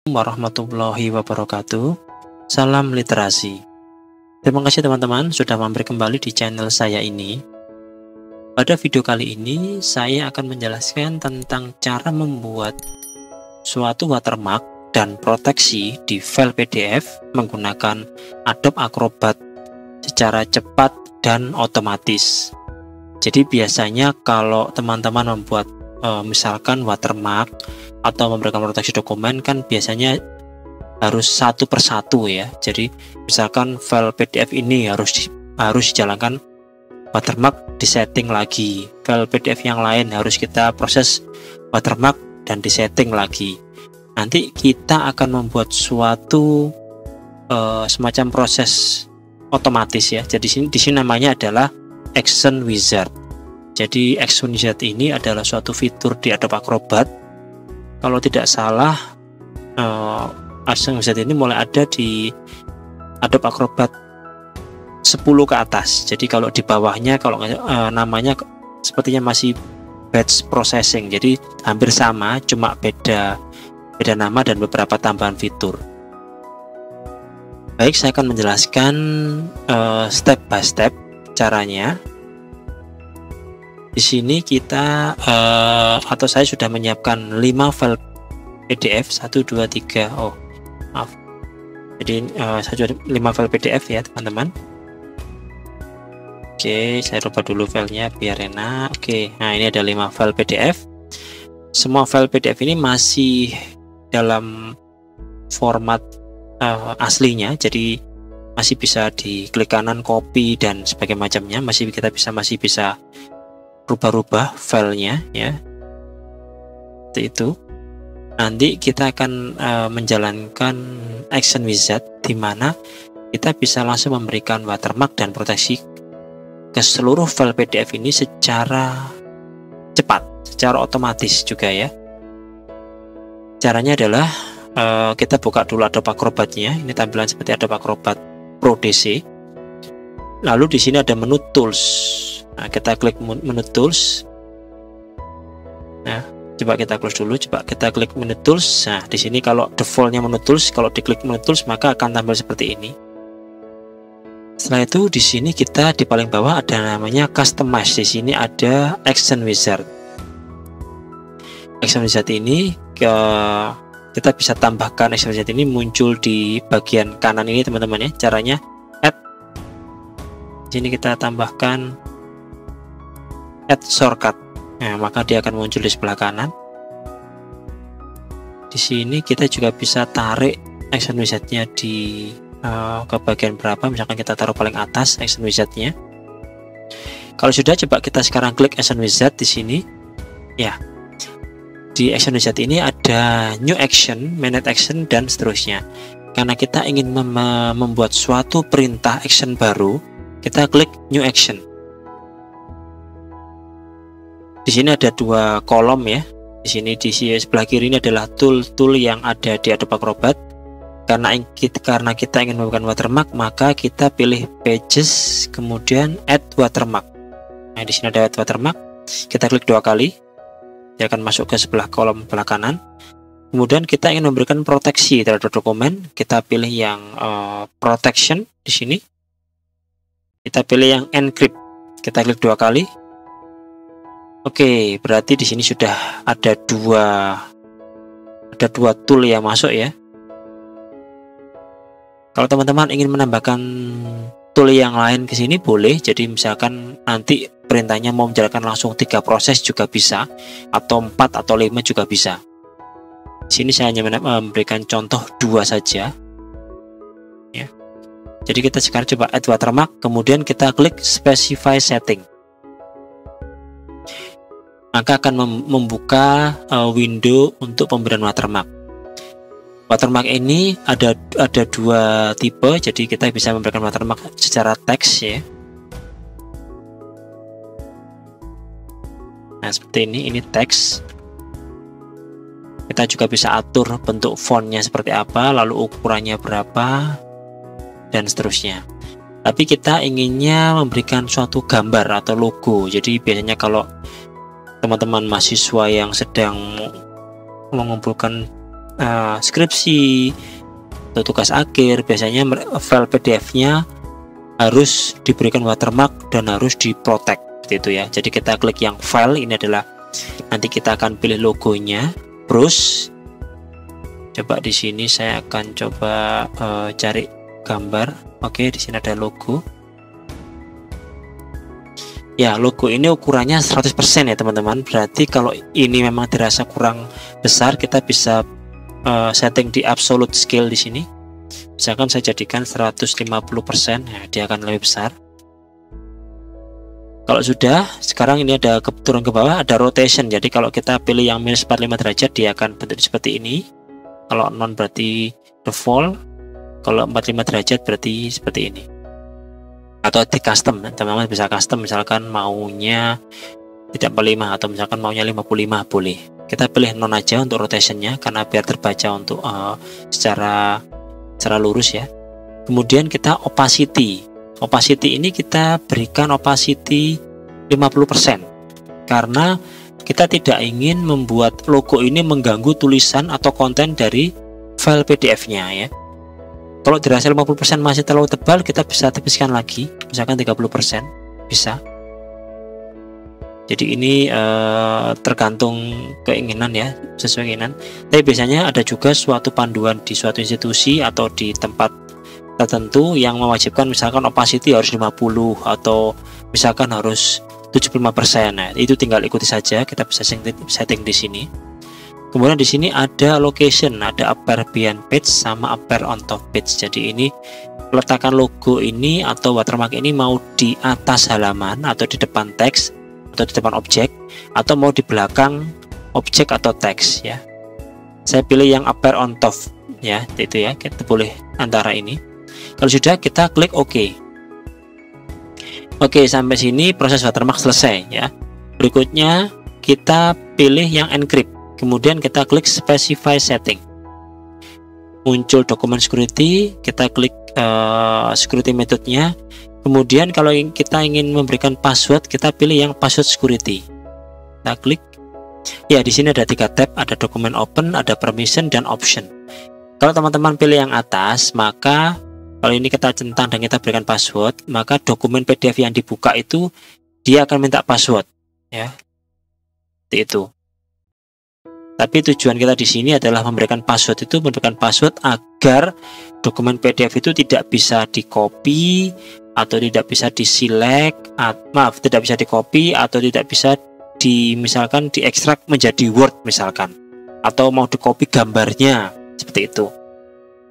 Warahmatullahi wabarakatuh. Salam literasi. Terima kasih teman-teman sudah mampir kembali di channel saya ini. Pada video kali ini saya akan menjelaskan tentang cara membuat suatu watermark dan proteksi di file PDF menggunakan Adobe Acrobat secara cepat dan otomatis. Jadi biasanya kalau teman-teman membuat misalkan watermark atau memberikan proteksi dokumen, kan biasanya harus satu persatu ya. Jadi misalkan file PDF ini harus dijalankan watermark, disetting lagi. File PDF yang lain harus kita proses watermark dan disetting lagi. Nanti kita akan membuat suatu semacam proses otomatis ya. Jadi di sini namanya adalah Action Wizard. Jadi Action Wizard ini adalah suatu fitur di Adobe Acrobat. Kalau tidak salah, Action Wizard ini mulai ada di Adobe Acrobat 10 ke atas. Jadi kalau di bawahnya, kalau namanya sepertinya masih batch processing. Jadi hampir sama, cuma beda nama dan beberapa tambahan fitur. Baik, saya akan menjelaskan step by step caranya. Di sini kita atau saya sudah menyiapkan 5 file PDF 1, 2, 3. Oh, maaf. Jadi saya sudah 5 file PDF ya teman-teman. Oke, saya rubah dulu filenya biar enak. Oke, nah ini ada 5 file PDF. Semua file PDF ini masih dalam format aslinya, jadi masih bisa diklik kanan copy dan sebagainya macamnya. Masih bisa rubah-rubah filenya ya. Seperti itu. Nanti kita akan menjalankan Action Wizard, di mana kita bisa langsung memberikan watermark dan proteksi ke seluruh file PDF ini secara cepat, secara otomatis juga ya. Caranya adalah kita buka dulu Adobe Acrobat-nya. Ini tampilan seperti Adobe Acrobat Pro DC. Lalu di sini ada menu Tools. Nah, kita klik menu Tools. Nah, coba kita close dulu. Coba kita klik menu Tools. Nah, di sini kalau defaultnya menu Tools, kalau diklik menu Tools maka akan tampil seperti ini. Setelah itu di sini kita di paling bawah ada namanya Customize. Di sini ada Action Wizard. Action Wizard ini kita bisa tambahkan Action Wizard ini muncul di bagian kanan ini teman-teman ya. Caranya add. Di sini kita tambahkan add shortcut. Nah, maka dia akan muncul di sebelah kanan. Di sini kita juga bisa tarik Action Wizard-nya ke bagian berapa. Misalkan kita taruh paling atas Action Wizard-nya. Kalau sudah, coba kita sekarang klik Action Wizard di sini. Ya. Di Action Wizard ini ada New Action, Manage Action dan seterusnya. Karena kita ingin membuat suatu perintah action baru, kita klik New Action. Di sini ada 2 kolom ya. Di sini di sebelah kiri ini adalah tool-tool yang ada di Adobe Acrobat. Karena kita ingin membuat watermark, maka kita pilih Pages, kemudian Add Watermark. Nah, di sini ada Add Watermark. Kita klik 2 kali. Dia akan masuk ke sebelah kolom sebelah kanan. Kemudian kita ingin memberikan proteksi terhadap dokumen. Kita pilih yang Protection di sini. Kita pilih yang Encrypt. Kita klik 2 kali. Oke, berarti di sini sudah ada dua tool yang masuk ya. Kalau teman-teman ingin menambahkan tool yang lain ke sini boleh. Jadi misalkan nanti perintahnya mau menjalankan langsung 3 proses juga bisa, atau 4 atau 5 juga bisa. Di sini saya hanya memberikan contoh 2 saja. Ya. Jadi kita sekarang coba add watermark, kemudian kita klik specify setting. Maka akan membuka window untuk pemberian watermark. Watermark ini ada 2 tipe, jadi kita bisa memberikan watermark secara teks ya. Nah, seperti ini teks. Kita juga bisa atur bentuk fontnya seperti apa, lalu ukurannya berapa, dan seterusnya. Tapi kita inginnya memberikan suatu gambar atau logo. Jadi biasanya kalau teman-teman mahasiswa yang sedang mengumpulkan skripsi atau tugas akhir, biasanya file PDF-nya harus diberikan watermark dan harus diprotek seperti itu ya. Jadi kita klik yang file, ini adalah nanti kita akan pilih logonya, browse. Coba di sini saya akan coba cari gambar. Oke, di sini ada logo. Ya, logo ini ukurannya 100% ya teman-teman. Berarti kalau ini memang dirasa kurang besar, kita bisa setting di absolute scale di sini. Misalkan saya jadikan 150%, ya, dia akan lebih besar. Kalau sudah, sekarang ini ada turun ke bawah, ada rotation. Jadi kalau kita pilih yang minus 45 derajat, dia akan bentuk seperti ini. Kalau non berarti default, kalau 45 derajat berarti seperti ini. Atau di custom, teman-teman bisa custom, misalkan maunya tidak 45 atau misalkan maunya 55 boleh. Kita pilih non aja untuk rotationnya karena biar terbaca untuk secara lurus ya. Kemudian kita opacity. Opacity ini kita berikan opacity 50% karena kita tidak ingin membuat logo ini mengganggu tulisan atau konten dari file PDF-nya ya. Kalau dirasa 50% masih terlalu tebal, kita bisa tipiskan lagi, misalkan 30% bisa. Jadi ini tergantung keinginan ya, sesuai keinginan. Tapi biasanya ada juga suatu panduan di suatu institusi atau di tempat tertentu yang mewajibkan misalkan opacity harus 50 atau misalkan harus 75%. Nah, itu tinggal ikuti saja, kita bisa setting di sini. Kemudian di sini ada location, ada appear behind page sama appear on top page. Jadi ini letakkan logo ini atau watermark ini mau di atas halaman atau di depan teks atau di depan objek atau mau di belakang objek atau teks ya. Saya pilih yang appear on top ya, itu ya. Kita boleh antara ini. Kalau sudah, kita klik OK. Oke, sampai sini proses watermark selesai ya. Berikutnya kita pilih yang encrypt. Kemudian kita klik specify setting. Muncul dokumen security, kita klik security methodnya. Kemudian kalau kita ingin memberikan password, kita pilih yang password security. Kita klik. Ya, di sini ada 3 tab, ada dokumen open, ada permission dan option. Kalau teman-teman pilih yang atas, maka kalau ini kita centang dan kita berikan password, maka dokumen PDF yang dibuka itu dia akan minta password ya. Seperti itu. Tapi tujuan kita di sini adalah memberikan password agar dokumen PDF itu tidak bisa di-copy atau tidak bisa di-select, tidak bisa di-copy atau tidak bisa misalkan diekstrak menjadi Word misalkan, atau mau di-copy gambarnya seperti itu.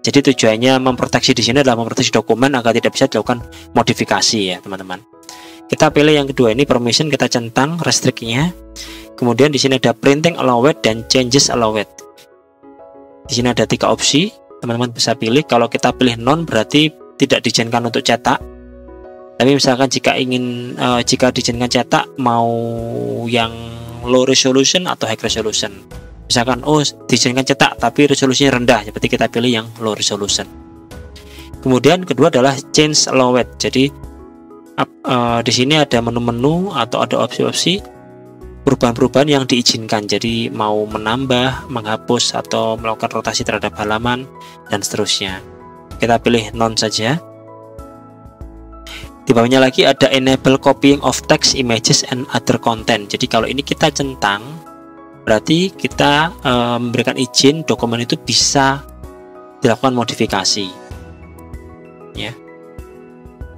Jadi tujuannya memproteksi di sini adalah memproteksi dokumen agar tidak bisa dilakukan modifikasi ya teman-teman. Kita pilih yang kedua ini permission, kita centang restrict-nya. Kemudian di sini ada printing allowed dan changes allowed. Di sini ada 3 opsi, teman-teman bisa pilih. Kalau kita pilih non berarti tidak diizinkan untuk cetak. Tapi misalkan jika diizinkan cetak, mau yang low resolution atau high resolution. Misalkan diizinkan cetak tapi resolusinya rendah, seperti kita pilih yang low resolution. Kemudian kedua adalah change allowed. Jadi di sini ada menu-menu atau ada opsi-opsi perubahan-perubahan yang diizinkan. Jadi mau menambah, menghapus atau melakukan rotasi terhadap halaman dan seterusnya. Kita pilih non saja. Di bawahnya lagi ada enable copying of text, images and other content. Jadi kalau ini kita centang, berarti kita memberikan izin dokumen itu bisa dilakukan modifikasi ya.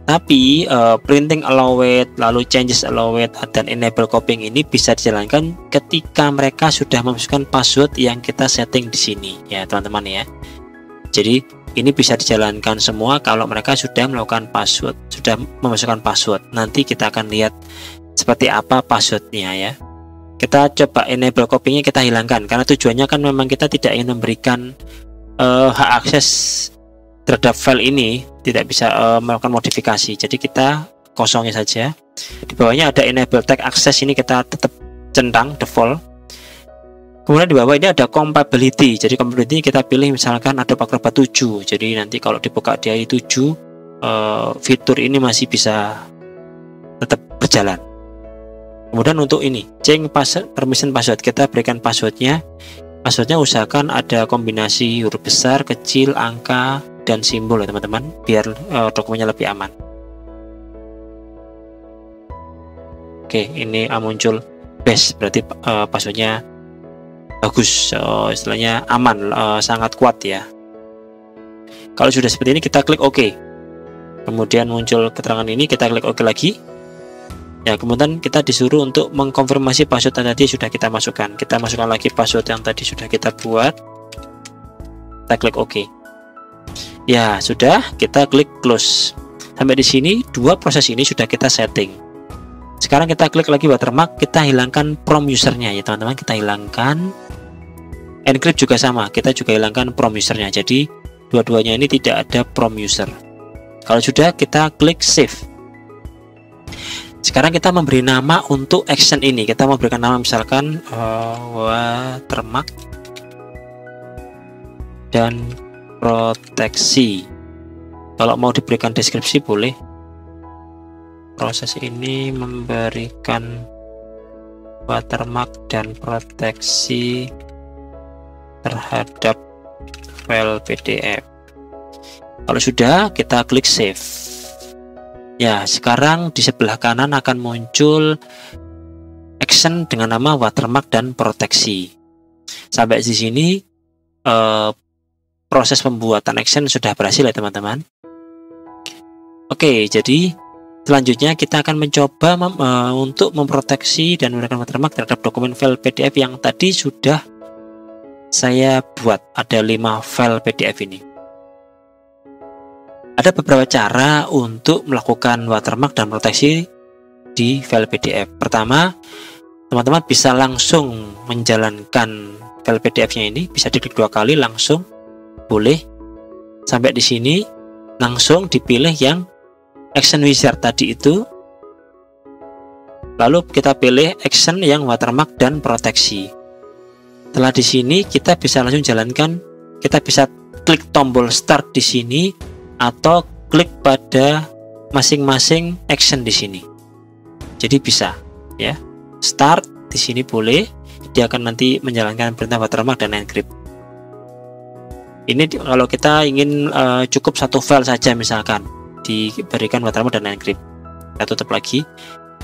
Tapi printing allowed, lalu changes allowed dan enable copying ini bisa dijalankan ketika mereka sudah memasukkan password yang kita setting di sini ya teman-teman ya. Jadi ini bisa dijalankan semua kalau mereka sudah melakukan password, sudah memasukkan password. Nanti kita akan lihat seperti apa passwordnya ya. Kita coba enable copyingnya kita hilangkan karena tujuannya kan memang kita tidak ingin memberikan hak akses terhadap file ini, tidak bisa melakukan modifikasi. Jadi kita kosongnya saja. Di bawahnya ada enable tag access, ini kita tetap centang default. Kemudian di bawah ini ada compatibility. Jadi compatibility kita pilih misalkan ada Acrobat 7. Jadi nanti kalau dibuka di AI 7 fitur ini masih bisa tetap berjalan. Kemudian untuk ini change password, permission password, kita berikan passwordnya. Passwordnya usahakan ada kombinasi huruf besar, kecil, angka, dan simbol ya teman-teman, biar dokumennya lebih aman. Oke, ini muncul best, berarti passwordnya bagus, istilahnya aman, sangat kuat ya. Kalau sudah seperti ini kita klik OK, kemudian muncul keterangan ini, kita klik OK lagi ya. Kemudian kita disuruh untuk mengkonfirmasi password yang tadi sudah kita masukkan. Kita masukkan lagi password yang tadi sudah kita buat, kita klik OK ya. Sudah, kita klik close. Sampai di sini dua proses ini sudah kita setting. Sekarang kita klik lagi watermark, kita hilangkan prom usernya ya teman-teman, kita hilangkan. Encrypt juga sama, kita juga hilangkan prom usernya, jadi dua-duanya ini tidak ada prom user. Kalau sudah, kita klik save. Sekarang kita memberi nama untuk action ini. Kita mau berikan nama misalkan watermark dan proteksi. Kalau mau diberikan deskripsi boleh. Proses ini memberikan watermark dan proteksi terhadap file PDF. Kalau sudah, kita klik save. Ya, sekarang di sebelah kanan akan muncul action dengan nama watermark dan proteksi. Sampai di sini proses pembuatan action sudah berhasil ya teman-teman. Oke, jadi selanjutnya kita akan mencoba untuk memproteksi dan memberikan watermark terhadap dokumen file PDF yang tadi sudah saya buat. Ada 5 file PDF ini. Ada beberapa cara untuk melakukan watermark dan proteksi di file PDF. Pertama, teman-teman bisa langsung menjalankan file PDF-nya ini, bisa diklik 2 kali langsung, boleh. Sampai di sini langsung dipilih yang action wizard tadi itu. Lalu kita pilih action yang watermark dan proteksi. Setelah di sini kita bisa langsung jalankan, kita bisa klik tombol start di sini atau klik pada masing-masing action di sini. Jadi bisa ya. Start di sini boleh, dia akan nanti menjalankan perintah watermark dan encrypt. Ini kalau kita ingin cukup satu file saja misalkan diberikan watermark dan encrypt. Kita tutup lagi.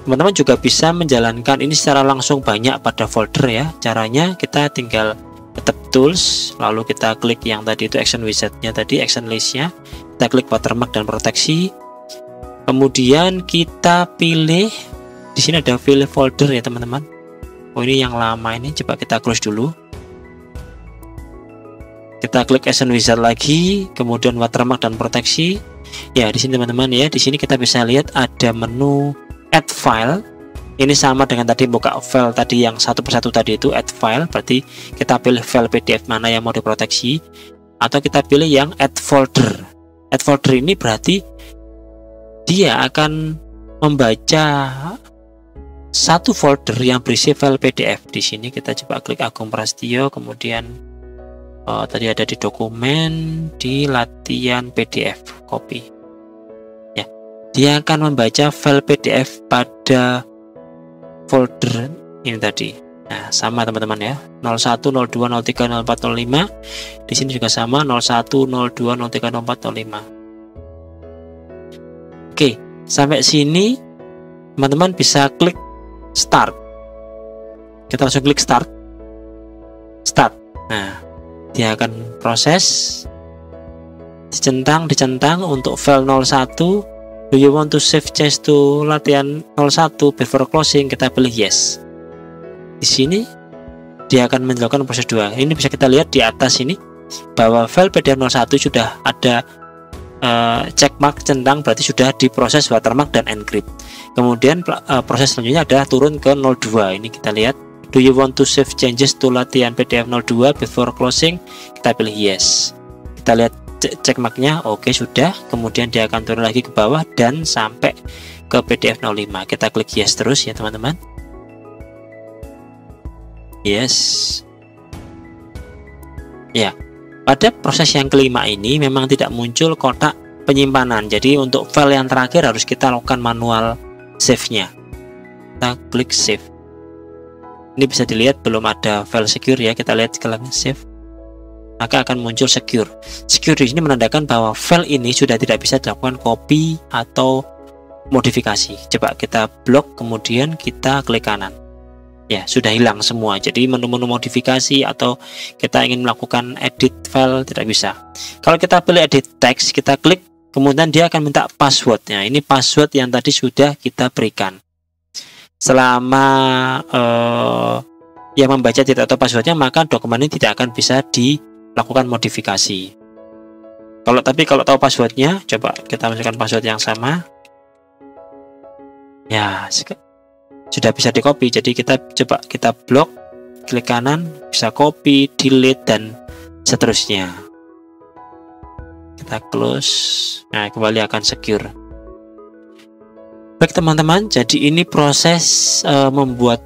Teman-teman juga bisa menjalankan ini secara langsung banyak pada folder ya. Caranya kita tinggal tetap tools, lalu kita klik yang tadi itu action wizardnya tadi, action listnya, kita klik watermark dan proteksi. Kemudian kita pilih di sini ada pilih folder ya teman-teman. Oh ini yang lama ini, coba kita close dulu. Kita klik action wizard lagi, kemudian watermark dan proteksi. Ya di sini teman-teman ya, di sini kita bisa lihat ada menu add file. Ini sama dengan tadi buka file tadi yang satu persatu tadi itu add file, berarti kita pilih file PDF mana yang mau diproteksi, atau kita pilih yang add folder. Add folder ini berarti dia akan membaca satu folder yang berisi file PDF. Di sini kita coba klik Agung Prasetyo, kemudian tadi ada di dokumen, di latihan PDF copy. Ya, dia akan membaca file PDF pada folder ini tadi. Nah, sama teman-teman ya. 01, 02, 03, 04, 05. Di sini juga sama 01, 02, 03, 04, 05. Oke, sampai sini teman-teman bisa klik start. Kita langsung klik start. Start. Nah, dia akan proses dicentang untuk file 01. Do you want to save change to latihan 01 before closing? Kita pilih yes. Di sini dia akan menjalankan proses 2. Ini bisa kita lihat di atas ini bahwa file PDF 01 sudah ada checkmark centang, berarti sudah diproses watermark dan encrypt. Kemudian proses selanjutnya adalah turun ke 02. Ini kita lihat, do you want to save changes to latihan PDF 02 before closing? Kita pilih yes. Kita lihat checkmarknya, oke sudah. Kemudian dia akan turun lagi ke bawah dan sampai ke PDF 05. Kita klik yes terus ya teman-teman. Yes. Ya, pada proses yang kelima ini memang tidak muncul kotak penyimpanan. Jadi untuk file yang terakhir harus kita lakukan manual save-nya. Kita klik save. Ini bisa dilihat belum ada file secure ya. Kita lihat sekali save, maka akan muncul secure. Secure di sini menandakan bahwa file ini sudah tidak bisa dilakukan copy atau modifikasi. Coba kita blok, kemudian kita klik kanan. Ya, sudah hilang semua. Jadi menu-menu modifikasi atau kita ingin melakukan edit file tidak bisa. Kalau kita pilih edit text, kita klik, kemudian dia akan minta passwordnya. Ini password yang tadi sudah kita berikan. Selama yang membaca tidak tahu passwordnya, maka dokumen ini tidak akan bisa dilakukan modifikasi. Kalau tahu passwordnya, coba kita masukkan password yang sama. Ya, sudah bisa di copy. Jadi kita blok, klik kanan, bisa copy, delete, dan seterusnya. Kita close. Nah, kembali akan secure. Baik teman-teman, jadi ini proses membuat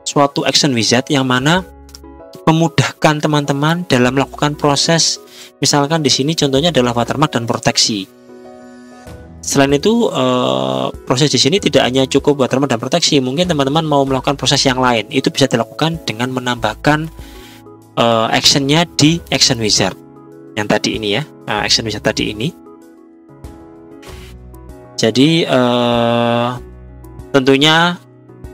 suatu action wizard yang mana memudahkan teman-teman dalam melakukan proses. Misalkan di sini contohnya adalah watermark dan proteksi. Selain itu, proses di sini tidak hanya cukup watermark dan proteksi. Mungkin teman-teman mau melakukan proses yang lain, itu bisa dilakukan dengan menambahkan actionnya di action wizard yang tadi ini ya, action wizard tadi ini. Jadi tentunya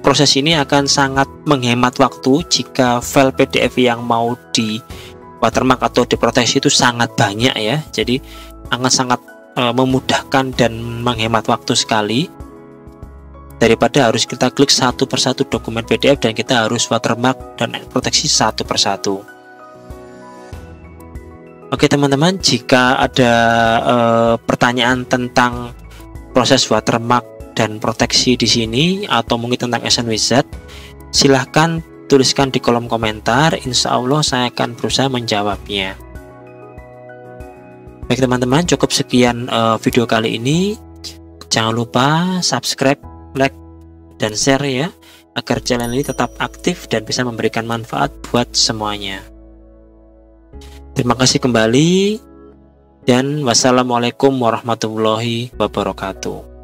proses ini akan sangat menghemat waktu jika file PDF yang mau di watermark atau diproteksi itu sangat banyak ya. Jadi akan sangat memudahkan dan menghemat waktu sekali daripada harus kita klik satu persatu dokumen PDF dan kita harus watermark dan proteksi satu persatu. Oke teman-teman, jika ada pertanyaan tentang proses watermark dan proteksi di sini atau mungkin tentang action wizard, silahkan tuliskan di kolom komentar. Insya Allah saya akan berusaha menjawabnya. Baik teman-teman, cukup sekian video kali ini. Jangan lupa subscribe, like, dan share ya, agar channel ini tetap aktif dan bisa memberikan manfaat buat semuanya. Terima kasih kembali, dan wassalamualaikum warahmatullahi wabarakatuh.